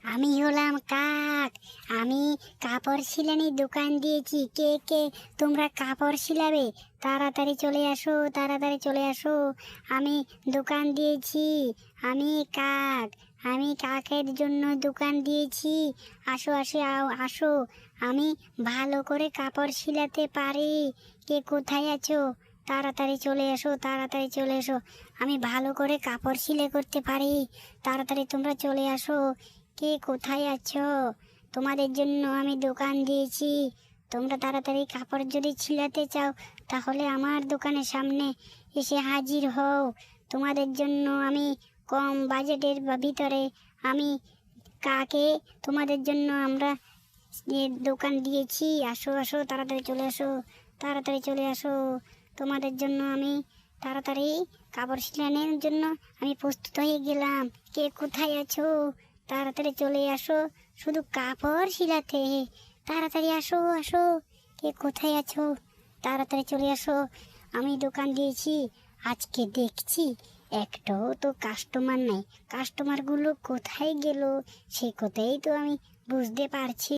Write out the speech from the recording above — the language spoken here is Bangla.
আমি হলাম কাক। আমি কাপড় সিলানির দোকান দিয়েছি। কে কে তোমরা কাপড় সিলাবে? তাড়াতাড়ি চলে আসো, তাড়াতাড়ি চলে আসো। আমি দোকান দিয়েছি। আমি কাক। আমি কাকের জন্য দোকান দিয়েছি। আসো আসো আসো। আমি ভালো করে কাপড় সিলাতে পারি। কে কোথায় আছো? তাড়াতাড়ি চলে এসো, তাড়াতাড়ি চলে এসো। আমি ভালো করে কাপড় সিলাই করতে পারি। তাড়াতাড়ি তোমরা চলে আসো। কে কোথায় আছো? তোমাদের জন্য আমি দোকান দিয়েছি। তোমরা তাড়াতাড়ি কাপড় যদি ছিলাতে চাও তাহলে আমার দোকানের সামনে এসে হাজির হও। তোমাদের জন্য আমি কম বাজেটের ভিতরে আমি কাকে তোমাদের জন্য আমরা দোকান দিয়েছি। আসো আসো, তাড়াতাড়ি চলে আসো, তাড়াতাড়ি চলে আসো। তোমাদের জন্য আমি তাড়াতাড়ি কাপড় সিলানোর জন্য আমি প্রস্তুত হয়ে গেলাম। কে কোথায় আছো? তাড়াতাড়ি চলে আসো শুধু কাপড় সিলাতে। তাড়াতাড়ি আসো আসো। কে কোথায় আছো? তাড়াতাড়ি চলে আসো। আমি দোকান দিয়েছি। আজকে দেখছি একটাও তো কাস্টমার নেই। কাস্টমারগুলো কোথায় গেল সে কথাই তো আমি বুঝতে পারছি